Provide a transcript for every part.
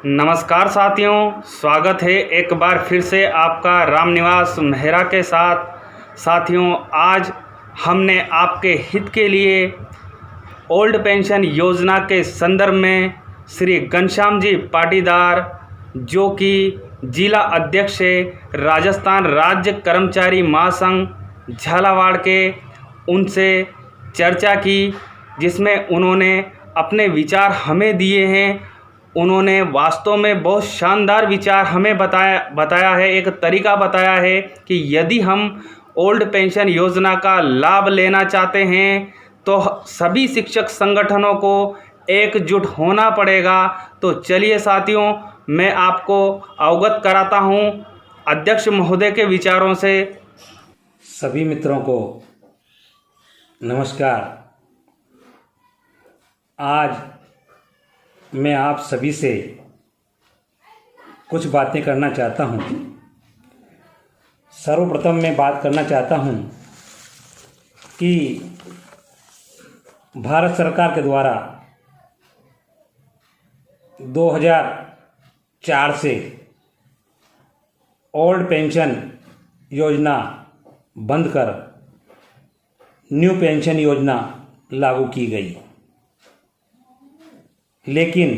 नमस्कार साथियों, स्वागत है एक बार फिर से आपका रामनिवास मेहरा के साथ। साथियों, आज हमने आपके हित के लिए ओल्ड पेंशन योजना के संदर्भ में श्री घनश्याम जी पाटीदार, जो कि जिला अध्यक्ष है राजस्थान राज्य कर्मचारी महासंघ झालावाड़ के, उनसे चर्चा की, जिसमें उन्होंने अपने विचार हमें दिए हैं। उन्होंने वास्तव में बहुत शानदार विचार हमें बताया है, एक तरीका बताया है कि यदि हम ओल्ड पेंशन योजना का लाभ लेना चाहते हैं तो सभी शिक्षक संगठनों को एकजुट होना पड़ेगा। तो चलिए साथियों, मैं आपको अवगत कराता हूं अध्यक्ष महोदय के विचारों से। सभी मित्रों को नमस्कार। आज मैं आप सभी से कुछ बातें करना चाहता हूं। सर्वप्रथम मैं बात करना चाहता हूं कि भारत सरकार के द्वारा 2004 से ओल्ड पेंशन योजना बंद कर न्यू पेंशन योजना लागू की गई, लेकिन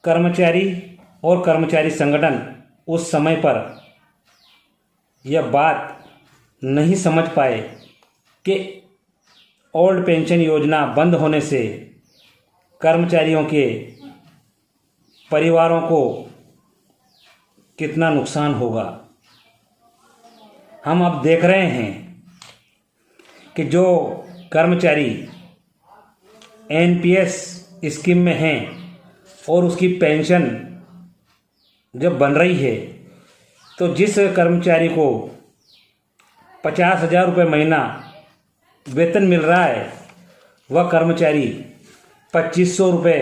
कर्मचारी और कर्मचारी संगठन उस समय पर यह बात नहीं समझ पाए कि ओल्ड पेंशन योजना बंद होने से कर्मचारियों के परिवारों को कितना नुकसान होगा। हम अब देख रहे हैं कि जो कर्मचारी एनपीएस स्कीम में हैं और उसकी पेंशन जब बन रही है, तो जिस कर्मचारी को 50,000 रुपये महीना वेतन मिल रहा है, वह कर्मचारी 2,500 रुपये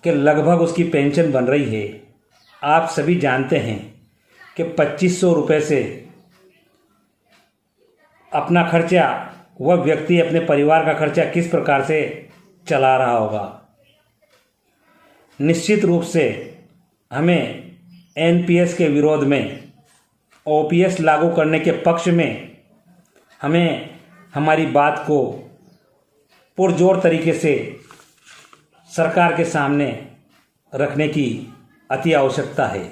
के लगभग उसकी पेंशन बन रही है। आप सभी जानते हैं कि 2,500 रुपये से अपना खर्चा, वह व्यक्ति अपने परिवार का खर्चा किस प्रकार से चला रहा होगा। निश्चित रूप से हमें एनपीएस के विरोध में, ओपीएस लागू करने के पक्ष में हमें हमारी बात को पुरजोर तरीके से सरकार के सामने रखने की अति आवश्यकता है।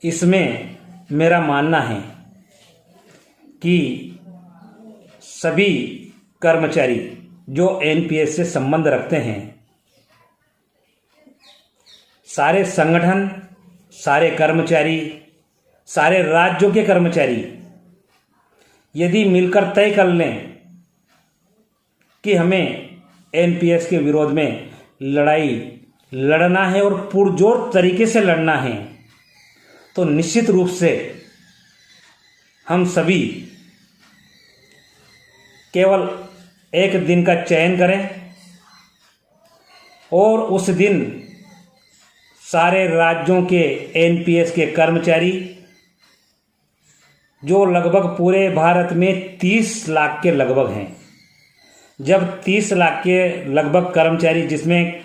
इसमें मेरा मानना है कि सभी कर्मचारी जो एनपीएस से संबंध रखते हैं, सारे संगठन, सारे कर्मचारी, सारे राज्यों के कर्मचारी यदि मिलकर तय कर लें कि हमें एनपीएस के विरोध में लड़ाई लड़ना है और पुरजोर तरीके से लड़ना है, तो निश्चित रूप से हम सभी केवल एक दिन का चयन करें और उस दिन सारे राज्यों के एनपीएस के कर्मचारी, जो लगभग पूरे भारत में 30 लाख के लगभग हैं, जब 30 लाख के लगभग कर्मचारी, जिसमें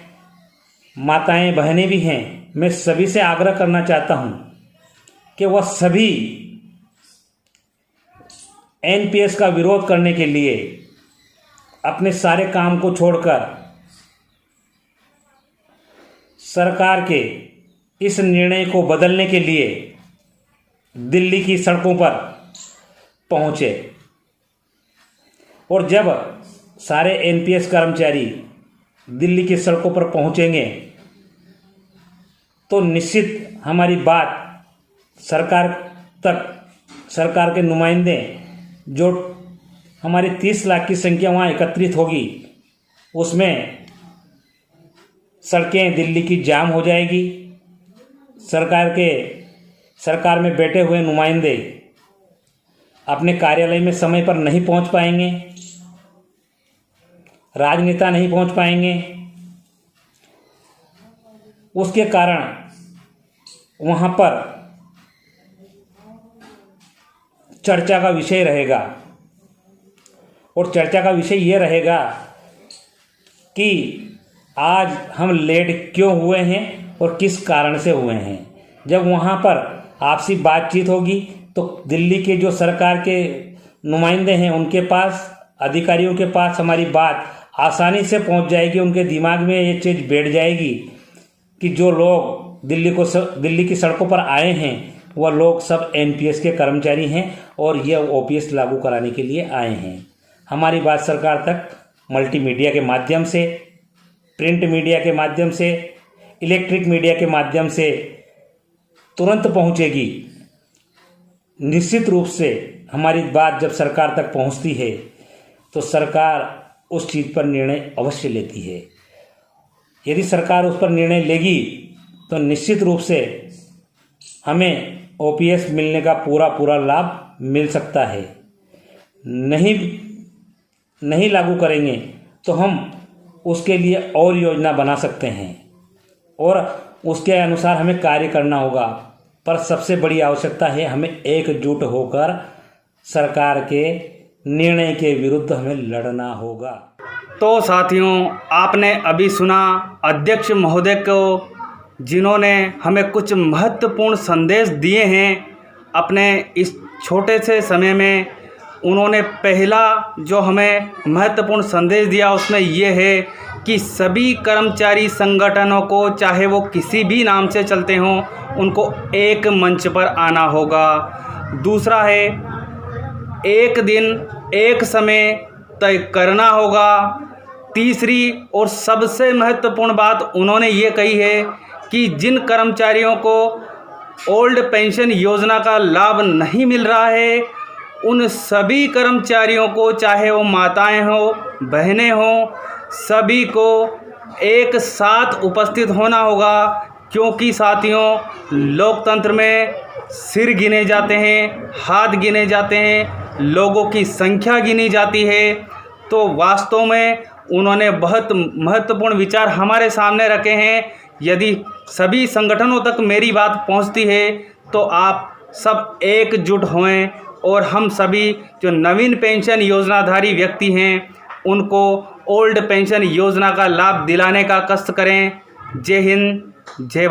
माताएं बहनें भी हैं, मैं सभी से आग्रह करना चाहता हूं कि वह सभी एनपीएस का विरोध करने के लिए अपने सारे काम को छोड़कर सरकार के इस निर्णय को बदलने के लिए दिल्ली की सड़कों पर पहुंचे। और जब सारे एनपीएस कर्मचारी दिल्ली की सड़कों पर पहुंचेंगे तो निश्चित हमारी बात सरकार तक, सरकार के नुमाइंदे जो हमारी 30 लाख की संख्या वहाँ एकत्रित होगी, उसमें सड़कें दिल्ली की जाम हो जाएगी। सरकार में बैठे हुए नुमाइंदे अपने कार्यालय में समय पर नहीं पहुंच पाएंगे, राजनेता नहीं पहुंच पाएंगे। उसके कारण वहाँ पर चर्चा का विषय रहेगा, और चर्चा का विषय ये रहेगा कि आज हम लेट क्यों हुए हैं और किस कारण से हुए हैं। जब वहाँ पर आपसी बातचीत होगी तो दिल्ली के जो सरकार के नुमाइंदे हैं उनके पास, अधिकारियों के पास हमारी बात आसानी से पहुँच जाएगी। उनके दिमाग में ये चीज़ बैठ जाएगी कि जो लोग दिल्ली की सड़कों पर आए हैं वह लोग सब एनपीएस के कर्मचारी हैं और यह ओपीएस लागू कराने के लिए आए हैं। हमारी बात सरकार तक मल्टीमीडिया के माध्यम से, प्रिंट मीडिया के माध्यम से, इलेक्ट्रिक मीडिया के माध्यम से तुरंत पहुंचेगी। निश्चित रूप से हमारी बात जब सरकार तक पहुंचती है तो सरकार उस चीज़ पर निर्णय अवश्य लेती है। यदि सरकार उस पर निर्णय लेगी तो निश्चित रूप से हमें ओपीएस मिलने का पूरा लाभ मिल सकता है। नहीं लागू करेंगे तो हम उसके लिए और योजना बना सकते हैं और उसके अनुसार हमें कार्य करना होगा। पर सबसे बड़ी आवश्यकता है हमें एकजुट होकर सरकार के निर्णय के विरुद्ध हमें लड़ना होगा। तो साथियों, आपने अभी सुना अध्यक्ष महोदय को, जिन्होंने हमें कुछ महत्वपूर्ण संदेश दिए हैं अपने इस छोटे से समय में। उन्होंने पहला जो हमें महत्वपूर्ण संदेश दिया उसमें ये है कि सभी कर्मचारी संगठनों को, चाहे वो किसी भी नाम से चलते हों, उनको एक मंच पर आना होगा। दूसरा है, एक दिन एक समय तय करना होगा। तीसरी और सबसे महत्वपूर्ण बात उन्होंने ये कही है कि जिन कर्मचारियों को ओल्ड पेंशन योजना का लाभ नहीं मिल रहा है, उन सभी कर्मचारियों को, चाहे वो माताएं हों, बहनें हों, सभी को एक साथ उपस्थित होना होगा। क्योंकि साथियों, लोकतंत्र में सिर गिने जाते हैं, हाथ गिने जाते हैं, लोगों की संख्या गिनी जाती है। तो वास्तव में उन्होंने बहुत महत्वपूर्ण विचार हमारे सामने रखे हैं। यदि सभी संगठनों तक मेरी बात पहुंचती है तो आप सब एकजुट होएं और हम सभी जो नवीन पेंशन योजनाधारी व्यक्ति हैं उनको ओल्ड पेंशन योजना का लाभ दिलाने का कष्ट करें। जय हिंद, जय भारत।